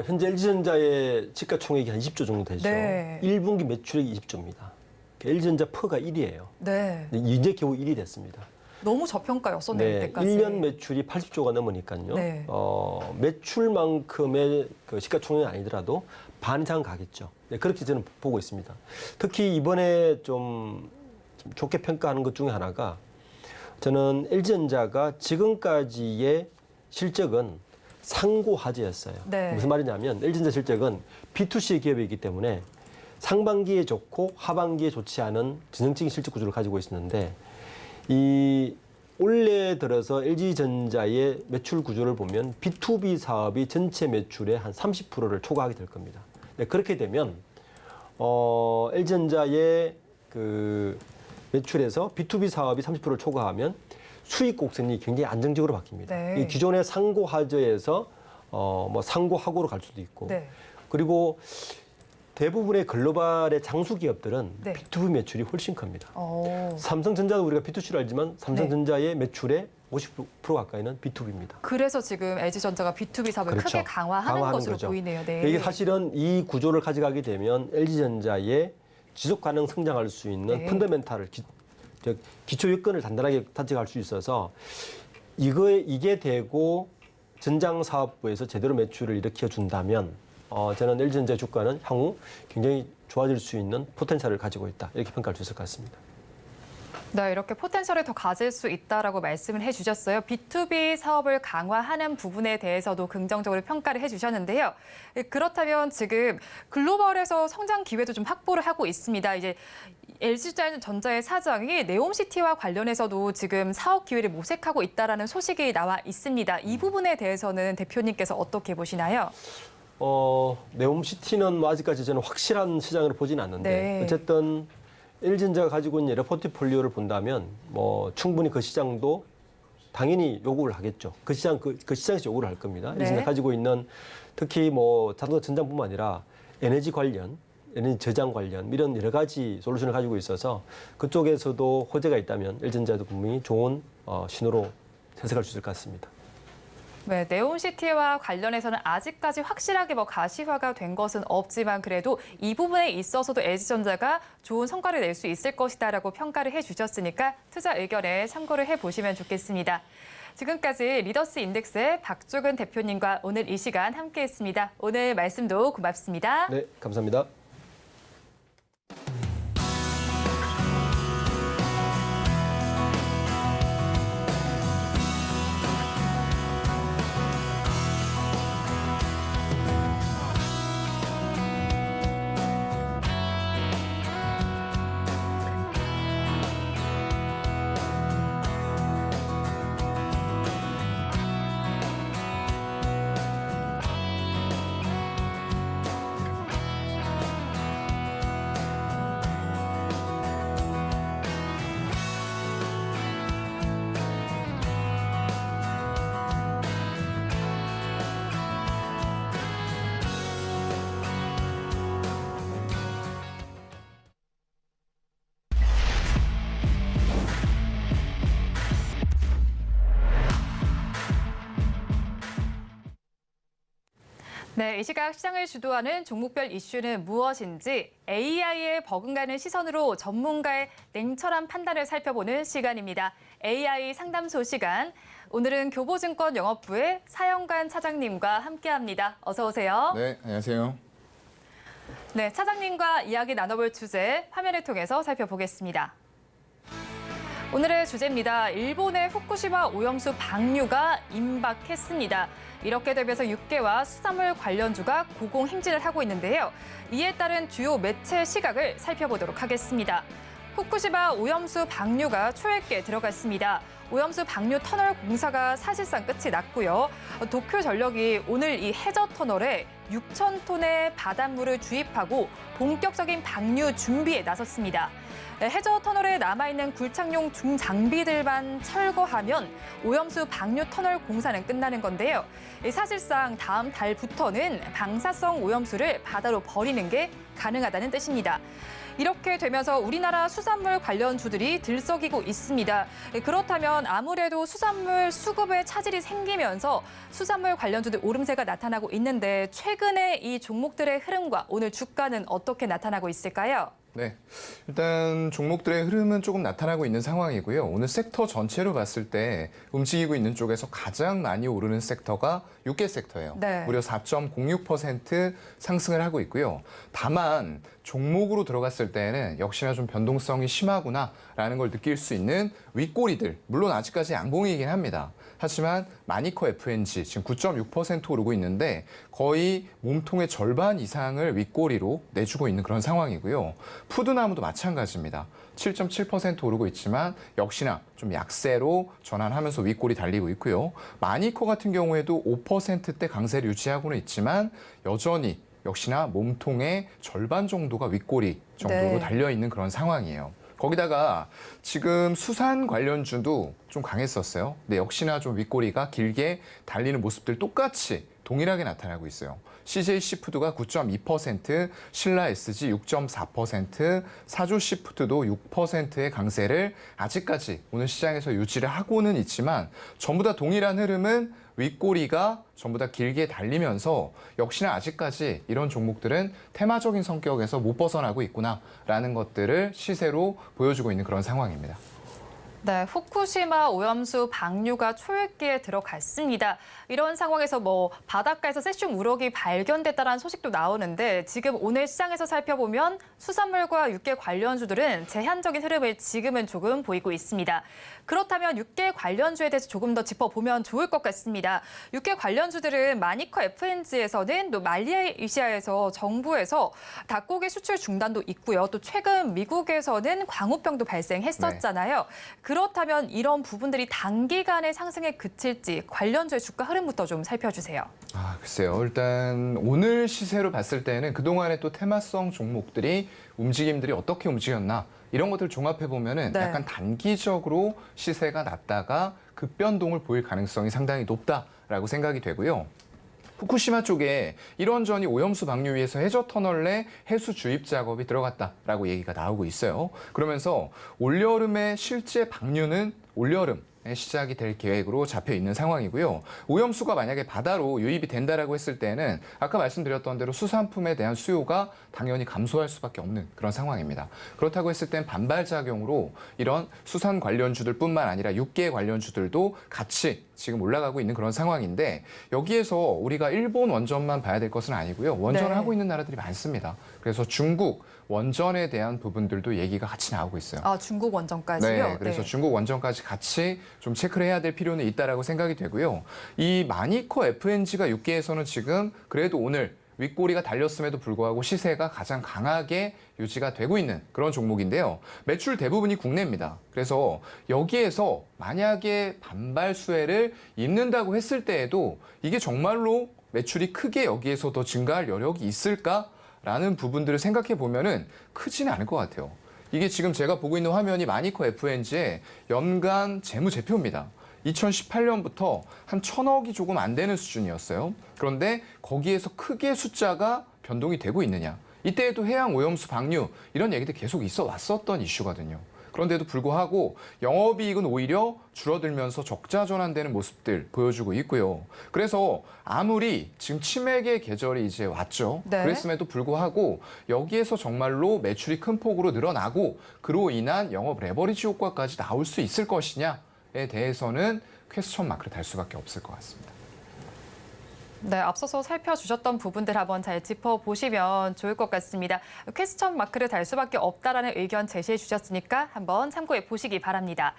현재 LG전자의 시가총액이 한 20조 정도 되죠. 네. 1분기 매출액이 20조입니다. LG전자 퍼가 1위예요. 네. 이제 겨우 1위 됐습니다. 너무 저평가였었네요, 네, 이때까지. 1년 매출이 80조가 넘으니까요. 네. 매출만큼의 그 시가총액이 아니더라도 반 이상 가겠죠. 네, 그렇게 저는 보고 있습니다. 특히 이번에 좀 좋게 평가하는 것 중에 하나가 저는 LG전자가 지금까지의 실적은 상고 하재였어요. 네. 무슨 말이냐면 LG전자 실적은 B2C 기업이기 때문에 상반기에 좋고 하반기에 좋지 않은 전형적인 실적 구조를 가지고 있었는데 이 올해 들어서 LG전자의 매출 구조를 보면 B2B 사업이 전체 매출의 한 30%를 초과하게 될 겁니다. 네, 그렇게 되면 LG전자의 그 매출에서 B2B 사업이 30%를 초과하면 수익 곡선이 굉장히 안정적으로 바뀝니다. 네. 이 기존의 상고 하저에서 뭐 상고 하고로 갈 수도 있고 네. 그리고 대부분의 글로벌의 장수 기업들은 네. B2B 매출이 훨씬 큽니다. 어. 삼성전자도 우리가 B2C로 알지만 삼성전자의 매출의 50% 가까이는 B2B입니다. 그래서 지금 LG전자가 B2B 사업을 그렇죠. 크게 강화하는 것으로 거죠. 보이네요. 네. 이게 사실은 이 구조를 가져가게 되면 LG전자의 지속 가능 성장할 수 있는 네. 펀더멘탈을 기초 여건을 단단하게 다져갈 수 있어서 이게 되고 전장 사업부에서 제대로 매출을 일으켜 준다면 저는 LG전자 주가는 향후 굉장히 좋아질 수 있는 포텐셜을 가지고 있다 이렇게 평가할 수 있을 것 같습니다. 네, 이렇게 포텐셜을 더 가질 수 있다라고 말씀을 해주셨어요. B2B 사업을 강화하는 부분에 대해서도 긍정적으로 평가를 해주셨는데요. 그렇다면 지금 글로벌에서 성장 기회도 좀 확보를 하고 있습니다. 이제 LG전자의 사장이 네옴시티와 관련해서도 지금 사업 기회를 모색하고 있다라는 소식이 나와 있습니다. 이 부분에 대해서는 대표님께서 어떻게 보시나요? 네옴시티는 뭐 아직까지 저는 확실한 시장으로 보지는 않는데 네. 어쨌든 LG전자가 가지고 있는 여러 포트폴리오를 본다면 뭐 충분히 그 시장도 당연히 요구를 하겠죠. 그 시장에서 요구를 할 겁니다. 네. LG전자 가지고 있는 특히 뭐 자동차 전장뿐만 아니라 에너지 관련, 에너지 저장 관련 이런 여러 가지 솔루션을 가지고 있어서 그쪽에서도 호재가 있다면 LG전자도 분명히 좋은 신호로 해석할 수 있을 것 같습니다. 네, 네옴시티와 관련해서는 아직까지 확실하게 가시화가 된 것은 없지만 그래도 이 부분에 있어서도 LG전자가 좋은 성과를 낼 수 있을 것이다라고 평가를 해주셨으니까 투자 의견에 참고를 해보시면 좋겠습니다. 지금까지 리더스 인덱스의 박주근 대표님과 오늘 이 시간 함께했습니다. 오늘 말씀도 고맙습니다. 네, 감사합니다. 네, 이 시각 시장을 주도하는 종목별 이슈는 무엇인지 AI에 버금가는 시선으로 전문가의 냉철한 판단을 살펴보는 시간입니다. AI 상담소 시간. 오늘은 교보증권 영업부의 사영관 차장님과 함께합니다. 어서 오세요. 네, 안녕하세요. 네, 차장님과 이야기 나눠볼 주제 화면을 통해서 살펴보겠습니다. 오늘의 주제입니다. 일본의 후쿠시마 오염수 방류가 임박했습니다. 이렇게 되면서 육계와 수산물 관련주가 고공행진을 하고 있는데요. 이에 따른 주요 매체 시각을 살펴보도록 하겠습니다. 후쿠시마 오염수 방류가 초읽기에 들어갔습니다. 오염수 방류 터널 공사가 사실상 끝이 났고요. 도쿄전력이 오늘 이 해저 터널에 6,000톤의 바닷물을 주입하고 본격적인 방류 준비에 나섰습니다. 해저 터널에 남아있는 굴착용 중장비들만 철거하면 오염수 방류 터널 공사는 끝나는 건데요. 사실상 다음 달부터는 방사성 오염수를 바다로 버리는 게 가능하다는 뜻입니다. 이렇게 되면서 우리나라 수산물 관련주들이 들썩이고 있습니다. 그렇다면 아무래도 수산물 수급에 차질이 생기면서 수산물 관련주들 오름세가 나타나고 있는데 최근에 이 종목들의 흐름과 오늘 주가는 어떻게 나타나고 있을까요? 네, 일단 종목들의 흐름은 조금 나타나고 있는 상황이고요. 오늘 섹터 전체로 봤을 때 움직이고 있는 쪽에서 가장 많이 오르는 섹터가 육계 섹터예요. 네. 무려 4.06% 상승을 하고 있고요. 다만 종목으로 들어갔을 때는 역시나 좀 변동성이 심하구나라는 걸 느낄 수 있는 윗꼬리들, 물론 아직까지 양봉이긴 합니다. 하지만 마니커 FNG 지금 9.6% 오르고 있는데 거의 몸통의 절반 이상을 윗꼬리로 내주고 있는 그런 상황이고요. 푸드나무도 마찬가지입니다. 7.7% 오르고 있지만 역시나 좀 약세로 전환하면서 윗골이 달리고 있고요. 마니커 같은 경우에도 5%대 강세를 유지하고는 있지만 여전히 역시나 몸통의 절반 정도가 윗골이 정도로 네. 달려있는 그런 상황이에요. 거기다가 지금 수산 관련주도 좀 강했었어요. 근데 역시나 좀 윗꼬리가 길게 달리는 모습들 똑같이 동일하게 나타나고 있어요. CJ 시푸드가 9.2%, 신라 SG 6.4%, 사조 시푸드도 6%의 강세를 아직까지 오늘 시장에서 유지를 하고는 있지만 전부 다 동일한 흐름은 윗꼬리가 전부 다 길게 달리면서 역시나 아직까지 이런 종목들은 테마적인 성격에서 못 벗어나고 있구나라는 것들을 시세로 보여주고 있는 그런 상황입니다. 네, 후쿠시마 오염수 방류가 초읽기에 들어갔습니다. 이런 상황에서 바닷가에서 세슘 우럭이 발견됐다는 소식도 나오는데 지금 오늘 시장에서 살펴보면 수산물과 육계 관련주들은 제한적인 흐름을 지금은 조금 보이고 있습니다. 그렇다면 육계 관련주에 대해서 조금 더 짚어보면 좋을 것 같습니다. 육계 관련주들은 마니커 FNG에서는 또 말레이시아에서 정부에서 닭고기 수출 중단도 있고요. 또 최근 미국에서는 광우병도 발생했었잖아요. 그렇다면 이런 부분들이 단기간에 상승에 그칠지 관련주의 주가 흐름부터 좀 살펴주세요. 글쎄요. 일단 오늘 시세로 봤을 때는 그동안의 또 테마성 종목들이 움직임들이 어떻게 움직였나 이런 것들을 종합해 보면은 네. 약간 단기적으로 시세가 났다가 급변동을 보일 가능성이 상당히 높다라고 생각이 되고요. 후쿠시마 쪽에 이런저런 오염수 방류 위해서 해저 터널 내 해수 주입 작업이 들어갔다라고 얘기가 나오고 있어요. 그러면서 올여름에 실제 방류는 올여름 시작이 될 계획으로 잡혀 있는 상황이고요. 오염수가 만약에 바다로 유입이 된다라고 했을 때는 아까 말씀드렸던 대로 수산품에 대한 수요가 당연히 감소할 수밖에 없는 그런 상황입니다. 그렇다고 했을 땐 반발작용으로 이런 수산 관련주들뿐만 아니라 육계 관련주들도 같이 지금 올라가고 있는 그런 상황인데 여기에서 우리가 일본 원전만 봐야 될 것은 아니고요. 원전을 네. 하고 있는 나라들이 많습니다. 그래서 중국 원전에 대한 부분들도 얘기가 같이 나오고 있어요. 중국 원전까지요? 네, 그래서 중국 원전까지 같이 좀 체크를 해야 될 필요는 있다라고 생각이 되고요. 이 마니커 FNG가 육계에서는 지금 그래도 오늘 윗꼬리가 달렸음에도 불구하고 시세가 가장 강하게 유지가 되고 있는 그런 종목인데요. 매출 대부분이 국내입니다. 그래서 여기에서 만약에 반발 수혜를 입는다고 했을 때에도 이게 정말로 매출이 크게 여기에서 더 증가할 여력이 있을까? 라는 부분들을 생각해 보면은 크지는 않을 것 같아요. 이게 지금 제가 보고 있는 화면이 마니커 FNG의 연간 재무제표입니다. 2018년부터 한 1,000억이 조금 안 되는 수준이었어요. 그런데 거기에서 크게 숫자가 변동이 되고 있느냐. 이때에도 해양 오염수 방류 이런 얘기들 계속 있어 왔었던 이슈거든요. 그런데도 불구하고 영업이익은 오히려 줄어들면서 적자 전환되는 모습들 보여주고 있고요. 그래서 아무리 지금 치맥의 계절이 이제 왔죠. 네. 그랬음에도 불구하고 여기에서 정말로 매출이 큰 폭으로 늘어나고 그로 인한 영업 레버리지 효과까지 나올 수 있을 것이냐에 대해서는 퀘스천 마크를 달 수밖에 없을 것 같습니다. 네, 앞서서 살펴주셨던 부분들 한번 잘 짚어보시면 좋을 것 같습니다. 퀘스천 마크를 달 수밖에 없다라는 의견 제시해 주셨으니까 한번 참고해 보시기 바랍니다.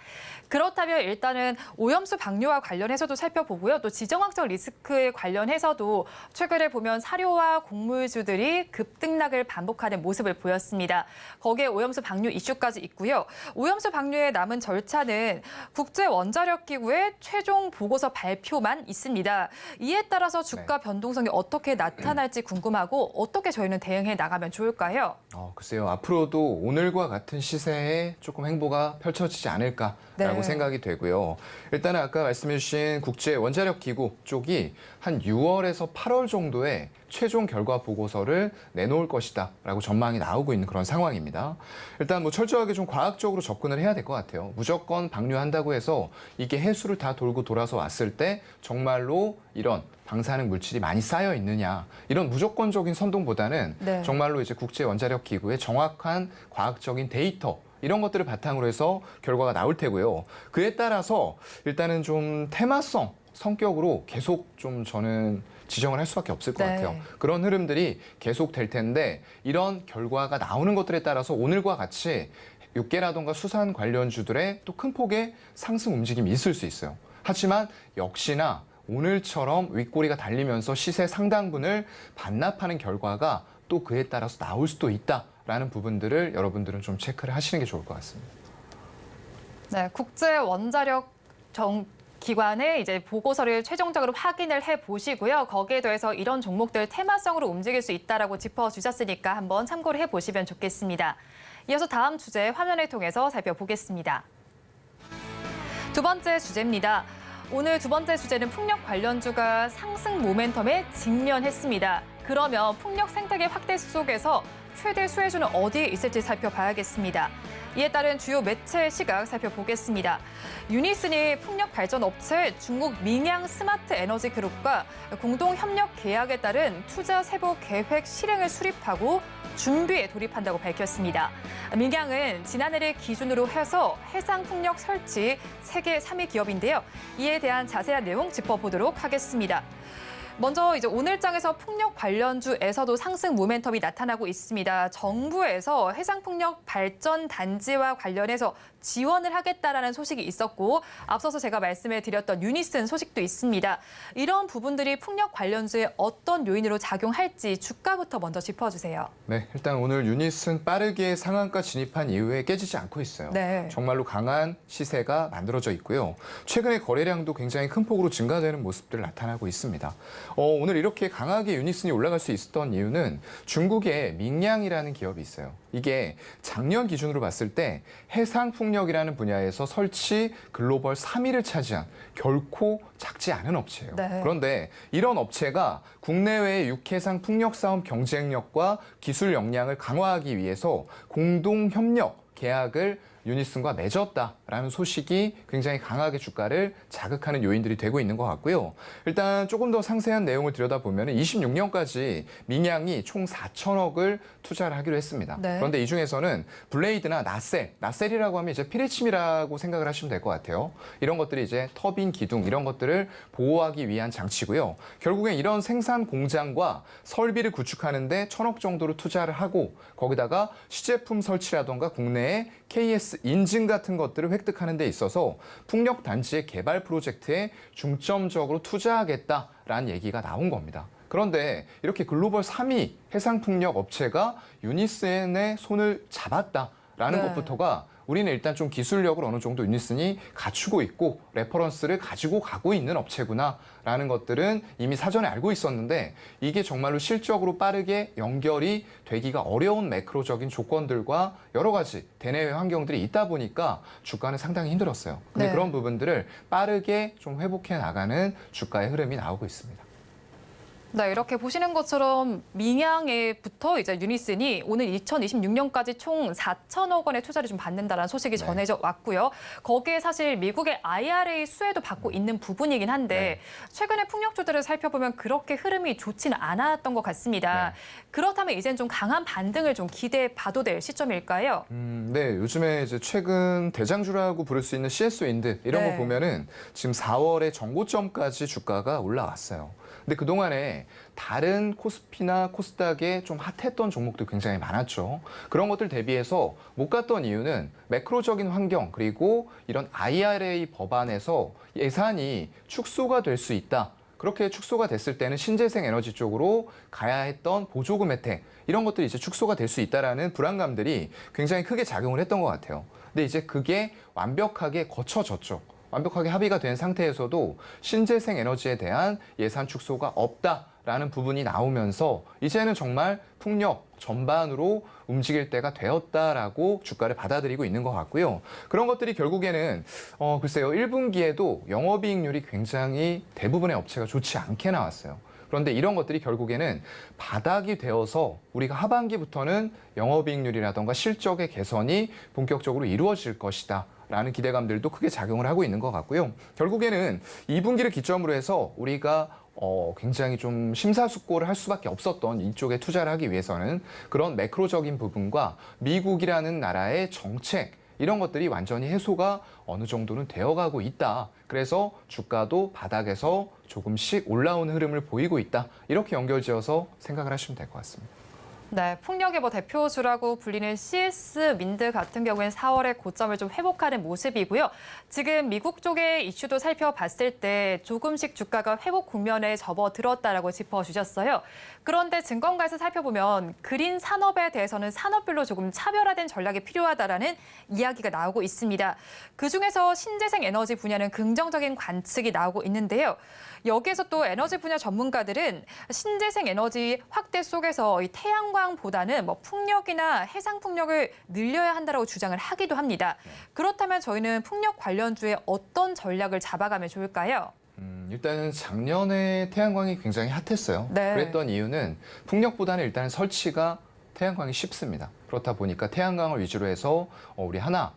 그렇다면 일단은 오염수 방류와 관련해서도 살펴보고요. 또 지정학적 리스크에 관련해서도 최근에 보면 사료와 곡물주들이 급등락을 반복하는 모습을 보였습니다. 거기에 오염수 방류 이슈까지 있고요. 오염수 방류의 남은 절차는 국제원자력기구의 최종 보고서 발표만 있습니다. 이에 따라서 주가 변동성이 어떻게 나타날지 궁금하고 어떻게 저희는 대응해 나가면 좋을까요? 글쎄요. 앞으로도 오늘과 같은 시세에 조금 행보가 펼쳐지지 않을까라고 네. 생각이 되고요. 일단은 아까 말씀해 주신 국제원자력기구 쪽이 한 6월에서 8월 정도에 최종 결과 보고서를 내놓을 것이다라고 전망이 나오고 있는 그런 상황입니다. 일단 뭐 철저하게 좀 과학적으로 접근을 해야 될 것 같아요. 무조건 방류한다고 해서 이게 해수를 다 돌고 돌아서 왔을 때 정말로 이런 방사능 물질이 많이 쌓여 있느냐 이런 무조건적인 선동보다는 네. 정말로 이제 국제원자력기구의 정확한 과학적인 데이터 이런 것들을 바탕으로 해서 결과가 나올 테고요. 그에 따라서 일단은 좀 테마성 성격으로 계속 좀 저는 지정을 할 수밖에 없을 것 네. 같아요. 그런 흐름들이 계속 될 텐데 이런 결과가 나오는 것들에 따라서 오늘과 같이 육계라던가 수산 관련주들의 또 큰 폭의 상승 움직임이 있을 수 있어요. 하지만 역시나 오늘처럼 윗꼬리가 달리면서 시세 상당분을 반납하는 결과가 또 그에 따라서 나올 수도 있다라는 부분들을 여러분들은 좀 체크를 하시는 게 좋을 것 같습니다. 네, 국제원자력 기관의 이제 보고서를 최종적으로 확인을 해 보시고요. 거기에 더해서 이런 종목들 테마성으로 움직일 수 있다라고 짚어주셨으니까 한번 참고를 해 보시면 좋겠습니다. 이어서 다음 주제 화면을 통해서 살펴보겠습니다. 두 번째 주제입니다. 오늘 두 번째 주제는 풍력 관련주가 상승 모멘텀에 직면했습니다. 그러면 풍력 생태계 확대 속에서 최대 수혜주는 어디에 있을지 살펴봐야겠습니다. 이에 따른 주요 매체 시각 살펴보겠습니다. 유니슨이 풍력 발전 업체 중국 민양 스마트 에너지 그룹과 공동 협력 계약에 따른 투자 세부 계획 실행을 수립하고 준비에 돌입한다고 밝혔습니다. 민양은 지난해를 기준으로 해서 해상 풍력 설치 세계 3위 기업인데요. 이에 대한 자세한 내용 짚어보도록 하겠습니다. 먼저 이제 오늘장에서 풍력 관련주에서도 상승 모멘텀이 나타나고 있습니다. 정부에서 해상풍력 발전 단지와 관련해서 지원을 하겠다라는 소식이 있었고 앞서서 제가 말씀해 드렸던 유니슨 소식도 있습니다. 이런 부분들이 풍력 관련주에 어떤 요인으로 작용할지 주가부터 먼저 짚어주세요. 네, 일단 오늘 유니슨 빠르게 상한가 진입한 이후에 깨지지 않고 있어요. 네. 정말로 강한 시세가 만들어져 있고요. 최근에 거래량도 굉장히 큰 폭으로 증가되는 모습들 나타나고 있습니다. 오늘 이렇게 강하게 유니슨이 올라갈 수 있었던 이유는 중국의 민양이라는 기업이 있어요. 이게 작년 기준으로 봤을 때 해상풍력이라는 분야에서 설치 글로벌 3위를 차지한 결코 작지 않은 업체예요. 네. 그런데 이런 업체가 국내외의 육해상 풍력 사업 경쟁력과 기술 역량을 강화하기 위해서 공동 협력 계약을 유니슨과 맺었다라는 소식이 굉장히 강하게 주가를 자극하는 요인들이 되고 있는 것 같고요. 일단 조금 더 상세한 내용을 들여다보면 26년까지 민양이 총 4천억을 투자를 하기로 했습니다. 네. 그런데 이 중에서는 블레이드나 나셀이라고 하면 이제 피레침이라고 생각을 하시면 될 것 같아요. 이런 것들이 이제 터빈 기둥 이런 것들을 보호하기 위한 장치고요. 결국엔 이런 생산 공장과 설비를 구축하는데 1,000억 정도를 투자를 하고 거기다가 시제품 설치라던가 국내에 KS 인증 같은 것들을 획득하는 데 있어서 풍력 단지의 개발 프로젝트에 중점적으로 투자하겠다라는 얘기가 나온 겁니다. 그런데 이렇게 글로벌 3위 해상풍력 업체가 유니슨의 손을 잡았다라는 네. 것부터가 우리는 일단 좀 기술력을 어느 정도 유니슨이 갖추고 있고 레퍼런스를 가지고 가고 있는 업체구나라는 것들은 이미 사전에 알고 있었는데 이게 정말로 실적으로 빠르게 연결이 되기가 어려운 매크로적인 조건들과 여러 가지 대내외 환경들이 있다 보니까 주가는 상당히 힘들었어요. 근데 네. 그런 부분들을 빠르게 좀 회복해 나가는 주가의 흐름이 나오고 있습니다. 네, 이렇게 보시는 것처럼 민양에부터 이제 유니슨이 오늘 2026년까지 총 4천억 원의 투자를 좀 받는다라는 소식이 네. 전해져 왔고요. 거기에 사실 미국의 IRA 수혜도 받고 있는 부분이긴 한데 최근에 풍력주들을 살펴보면 그렇게 흐름이 좋지는 않았던 것 같습니다. 그렇다면 이젠 좀 강한 반등을 좀 기대해 봐도 될 시점일까요? 네, 요즘에 이제 최근 대장주라고 부를 수 있는 CSO 인드 이런 네. 거 보면은 지금 4월에 정고점까지 주가가 올라왔어요. 근데 그동안에 다른 코스피나 코스닥에 좀 핫했던 종목도 굉장히 많았죠. 그런 것들 대비해서 못 갔던 이유는 매크로적인 환경 그리고 이런 IRA 법안에서 예산이 축소가 될 수 있다. 그렇게 축소가 됐을 때는 신재생 에너지 쪽으로 가야 했던 보조금 혜택 이런 것들이 이제 축소가 될 수 있다라는 불안감들이 굉장히 크게 작용을 했던 것 같아요. 근데 이제 그게 완벽하게 거쳐졌죠. 완벽하게 합의가 된 상태에서도 신재생 에너지에 대한 예산 축소가 없다라는 부분이 나오면서 이제는 정말 풍력 전반으로 움직일 때가 되었다라고 주가를 받아들이고 있는 것 같고요. 그런 것들이 결국에는 글쎄요 1분기에도 영업이익률이 굉장히 대부분의 업체가 좋지 않게 나왔어요. 그런데 이런 것들이 결국에는 바닥이 되어서 우리가 하반기부터는 영업이익률이라던가 실적의 개선이 본격적으로 이루어질 것이다. 라는 기대감들도 크게 작용을 하고 있는 것 같고요. 결국에는 2분기를 기점으로 해서 우리가 굉장히 좀 심사숙고를 할 수밖에 없었던 이쪽에 투자를 하기 위해서는 그런 매크로적인 부분과 미국이라는 나라의 정책 이런 것들이 완전히 해소가 어느 정도는 되어가고 있다. 그래서 주가도 바닥에서 조금씩 올라오는 흐름을 보이고 있다. 이렇게 연결지어서 생각을 하시면 될 것 같습니다. 네, 풍력의 뭐 대표주라고 불리는 CS 민드 같은 경우에는 4월에 고점을 좀 회복하는 모습이고요. 지금 미국 쪽의 이슈도 살펴봤을 때 조금씩 주가가 회복 국면에 접어들었다라고 짚어주셨어요. 그런데 증권가에서 살펴보면 그린 산업에 대해서는 산업별로 조금 차별화된 전략이 필요하다라는 이야기가 나오고 있습니다. 그중에서 신재생 에너지 분야는 긍정적인 관측이 나오고 있는데요. 여기에서 또 에너지 분야 전문가들은 신재생 에너지 확대 속에서 이 태양광보다는 뭐 풍력이나 해상 풍력을 늘려야 한다라고 주장을 하기도 합니다. 그렇다면 저희는 풍력 관련주에 어떤 전략을 잡아가면 좋을까요? 일단은 작년에 태양광이 굉장히 핫했어요. 네. 그랬던 이유는 풍력보다는 일단 설치가 태양광이 쉽습니다. 그렇다 보니까 태양광을 위주로 해서 우리 하나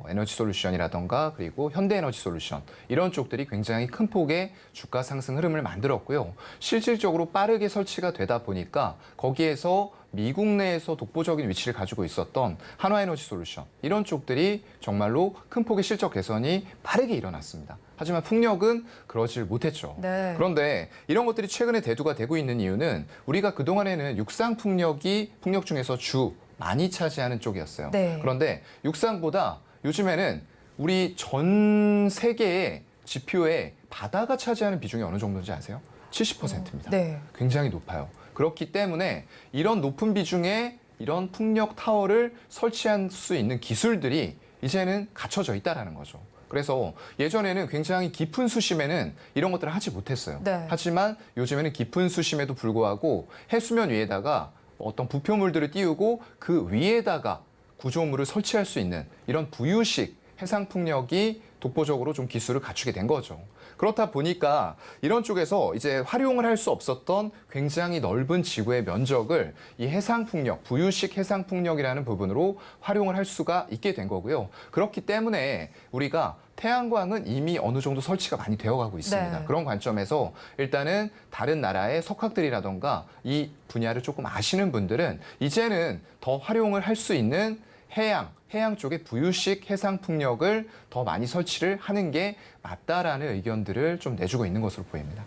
에너지 솔루션이라던가 그리고 현대에너지 솔루션 이런 쪽들이 굉장히 큰 폭의 주가 상승 흐름을 만들었고요. 실질적으로 빠르게 설치가 되다 보니까 거기에서 미국 내에서 독보적인 위치를 가지고 있었던 한화에너지 솔루션 이런 쪽들이 정말로 큰 폭의 실적 개선이 빠르게 일어났습니다. 하지만 풍력은 그러질 못했죠. 네. 그런데 이런 것들이 최근에 대두가 되고 있는 이유는 우리가 그동안에는 육상 풍력이 풍력 중에서 주 많이 차지하는 쪽이었어요. 네. 그런데 육상보다 요즘에는 우리 전 세계의 지표에 바다가 차지하는 비중이 어느 정도인지 아세요? 70%입니다. 네. 굉장히 높아요. 그렇기 때문에 이런 높은 비중의 이런 풍력 타워를 설치할 수 있는 기술들이 이제는 갖춰져 있다는 거죠. 그래서 예전에는 굉장히 깊은 수심에는 이런 것들을 하지 못했어요. 네. 하지만 요즘에는 깊은 수심에도 불구하고 해수면 위에다가 어떤 부표물들을 띄우고 그 위에다가 구조물을 설치할 수 있는 이런 부유식 해상 풍력이 독보적으로 좀 기술을 갖추게 된 거죠. 그렇다 보니까 이런 쪽에서 이제 활용을 할 수 없었던 굉장히 넓은 지구의 면적을 이 해상 풍력, 부유식 해상 풍력이라는 부분으로 활용을 할 수가 있게 된 거고요. 그렇기 때문에 우리가 태양광은 이미 어느 정도 설치가 많이 되어가고 있습니다. 네. 그런 관점에서 일단은 다른 나라의 석학들이라던가 이 분야를 조금 아시는 분들은 이제는 더 활용을 할 수 있는 해양 쪽에 부유식 해상 풍력을 더 많이 설치를 하는 게 맞다라는 의견들을 좀 내주고 있는 것으로 보입니다.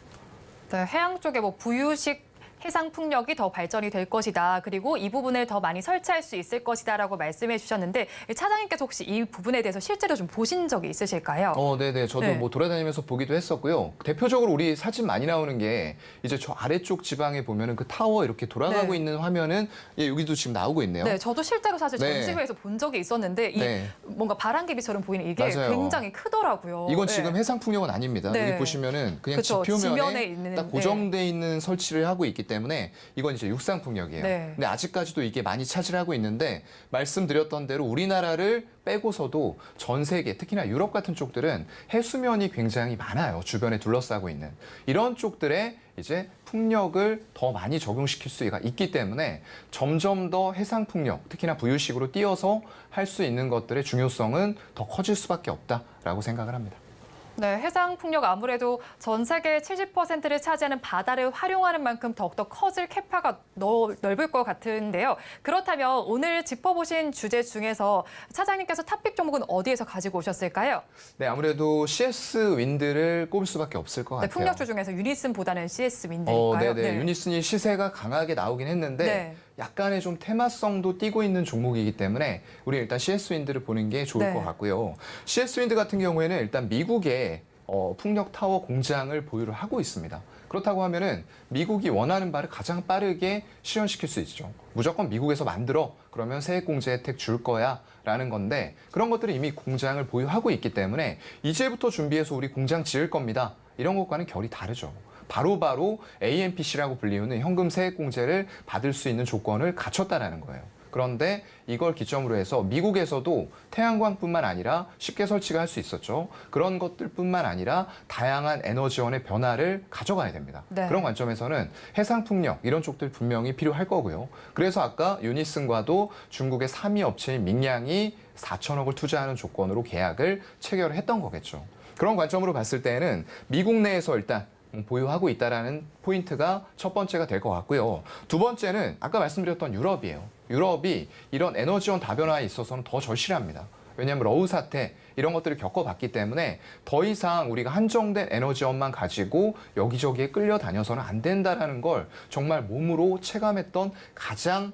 네, 해양 쪽에 뭐 부유식 해상 풍력이 더 발전이 될 것이다. 그리고 이 부분을 더 많이 설치할 수 있을 것이다라고 말씀해 주셨는데 차장님께서 혹시 이 부분에 대해서 실제로 좀 보신 적이 있으실까요? 네네. 저도 네. 뭐 돌아다니면서 보기도 했었고요. 대표적으로 우리 사진 많이 나오는 게 이제 저 아래쪽 지방에 보면은 그 타워 이렇게 돌아가고 네. 있는 화면은 여기도 지금 나오고 있네요. 네, 저도 실제로 사실 네. 전시회에서 본 적이 있었는데 이 네. 뭔가 바람개비처럼 보이는 이게 맞아요. 굉장히 크더라고요. 이건 네. 지금 해상 풍력은 아닙니다. 네. 여기 보시면은 그냥 그쵸, 지면에 지표면에 있는, 딱 고정돼 있는 설치를 하고 있기 때문에 때문에 이건 이제 육상풍력이에요. 네. 근데 아직까지도 이게 많이 차지를 하고 있는데 말씀드렸던 대로 우리나라를 빼고서도 전 세계, 특히나 유럽 같은 쪽들은 해수면이 굉장히 많아요. 주변에 둘러싸고 있는. 이런 쪽들에 이제 풍력을 더 많이 적용시킬 수가 있기 때문에 점점 더 해상풍력, 특히나 부유식으로 띄어서 할 수 있는 것들의 중요성은 더 커질 수밖에 없다라고 생각을 합니다. 네, 해상 풍력 아무래도 전 세계 70%를 차지하는 바다를 활용하는 만큼 더욱더 커질 캐파가 넓을 것 같은데요. 그렇다면 오늘 짚어보신 주제 중에서 차장님께서 탑픽 종목은 어디에서 가지고 오셨을까요? 네, 아무래도 CS 윈드를 꼽을 수밖에 없을 것 네, 같아요. 풍력주 중에서 유니슨보다는 CS 윈드니까요. 네네. 유니슨이 시세가 강하게 나오긴 했는데 네. 약간의 좀 테마성도 띠고 있는 종목이기 때문에 우리 일단 CS 윈드를 보는 게 좋을 네. 것 같고요. CS 윈드 같은 경우에는 일단 미국에 풍력 타워 공장을 보유를 하고 있습니다. 그렇다고 하면은 미국이 원하는 바를 가장 빠르게 실현시킬 수 있죠. 무조건 미국에서 만들어 그러면 세액공제 혜택 줄 거야 라는 건데 그런 것들을 이미 공장을 보유하고 있기 때문에 이제부터 준비해서 우리 공장 지을 겁니다. 이런 것과는 결이 다르죠. 바로 AMPC라고 불리우는 현금 세액공제를 받을 수 있는 조건을 갖췄다라는 거예요. 그런데 이걸 기점으로 해서 미국에서도 태양광뿐만 아니라 쉽게 설치가 할 수 있었죠. 그런 것들뿐만 아니라 다양한 에너지원의 변화를 가져가야 됩니다. 네. 그런 관점에서는 해상풍력 이런 쪽들 분명히 필요할 거고요. 그래서 아까 유니슨과도 중국의 3위 업체인 민양이 4천억을 투자하는 조건으로 계약을 체결을 했던 거겠죠. 그런 관점으로 봤을 때는 미국 내에서 일단 보유하고 있다라는 포인트가 첫 번째가 될 것 같고요. 두 번째는 아까 말씀드렸던 유럽이에요. 유럽이 이런 에너지원 다변화에 있어서는 더 절실합니다. 왜냐하면 러우 사태 이런 것들을 겪어봤기 때문에 더 이상 우리가 한정된 에너지원만 가지고 여기저기에 끌려다녀서는 안 된다라는 걸 정말 몸으로 체감했던 가장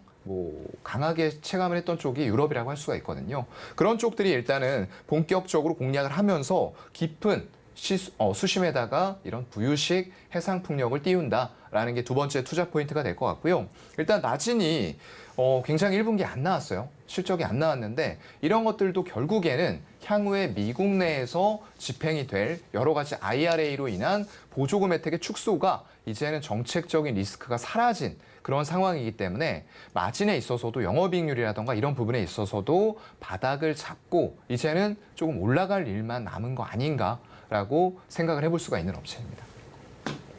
강하게 체감을 했던 쪽이 유럽이라고 할 수가 있거든요. 그런 쪽들이 일단은 본격적으로 공략을 하면서 깊은 수심에다가 이런 부유식 해상 풍력을 띄운다라는 게 두 번째 투자 포인트가 될 것 같고요. 일단 마진이 굉장히 1분기 안 나왔어요. 실적이 안 나왔는데 이런 것들도 결국에는 향후에 미국 내에서 집행이 될 여러 가지 IRA로 인한 보조금 혜택의 축소가 이제는 정책적인 리스크가 사라진 그런 상황이기 때문에 마진에 있어서도 영업이익률이라던가 이런 부분에 있어서도 바닥을 잡고 이제는 조금 올라갈 일만 남은 거 아닌가라고 생각을 해볼 수가 있는 업체입니다.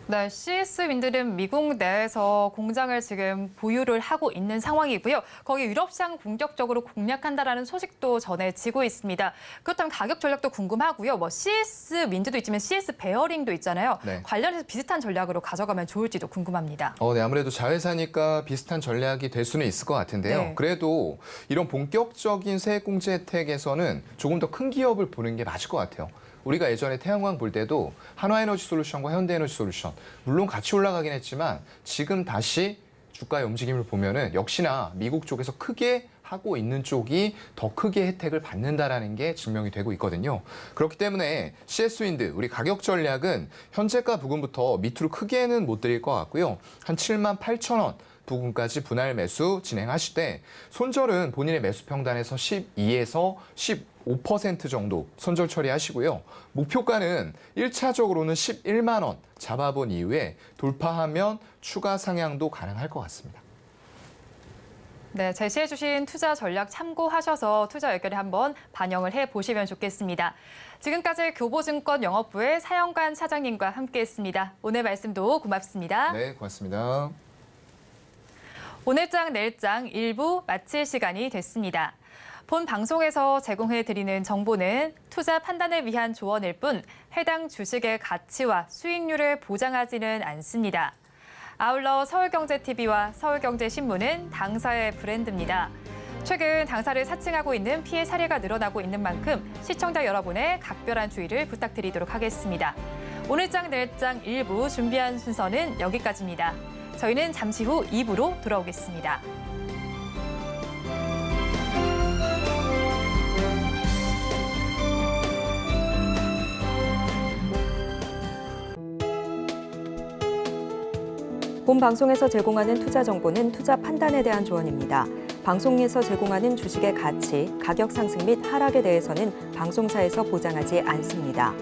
네, CS 윈드는 미국 내에서 공장을 지금 보유를 하고 있는 상황이고요. 거기 유럽 시장 본격적으로 공략한다라는 소식도 전해지고 있습니다. 그렇다면 가격 전략도 궁금하고요. CS 윈드도 있지만 CS 베어링도 있잖아요. 네. 관련해서 비슷한 전략으로 가져가면 좋을지도 궁금합니다. 네, 아무래도 자회사니까 비슷한 전략이 될 수는 있을 것 같은데요. 네. 그래도 이런 본격적인 세액공제 혜택에서는 조금 더 큰 기업을 보는 게 맞을 것 같아요. 우리가 예전에 태양광 볼 때도 한화에너지솔루션과 현대에너지솔루션 물론 같이 올라가긴 했지만 지금 다시 주가의 움직임을 보면은 역시나 미국 쪽에서 크게 하고 있는 쪽이 더 크게 혜택을 받는다라는 게 증명이 되고 있거든요. 그렇기 때문에 CS윈드 우리 가격 전략은 현재가 부근부터 밑으로 크게는 못 드릴 것 같고요. 한 78,000원 부근까지 분할 매수 진행하시되 손절은 본인의 매수 평단에서 12에서 15% 정도 손절 처리하시고요. 목표가는 1차적으로는 11만 원 잡아본 이후에 돌파하면 추가 상향도 가능할 것 같습니다. 네, 제시해 주신 투자 전략 참고하셔서 투자 의견에 한번 반영을 해보시면 좋겠습니다. 지금까지 교보증권 영업부의 사영관 차장님과 함께했습니다. 오늘 말씀도 고맙습니다. 네, 고맙습니다. 오늘장 내일장 1부 마칠 시간이 됐습니다. 본 방송에서 제공해드리는 정보는 투자 판단을 위한 조언일 뿐 해당 주식의 가치와 수익률을 보장하지는 않습니다. 아울러 서울경제TV와 서울경제신문은 당사의 브랜드입니다. 최근 당사를 사칭하고 있는 피해 사례가 늘어나고 있는 만큼 시청자 여러분의 각별한 주의를 부탁드리도록 하겠습니다. 오늘장 내일장 1부 준비한 순서는 여기까지입니다. 저희는 잠시 후 2부로 돌아오겠습니다. 본 방송에서 제공하는 투자 정보는 투자 판단에 대한 조언입니다. 방송에서 제공하는 주식의 가치, 가격 상승 및 하락에 대해서는 방송사에서 보장하지 않습니다.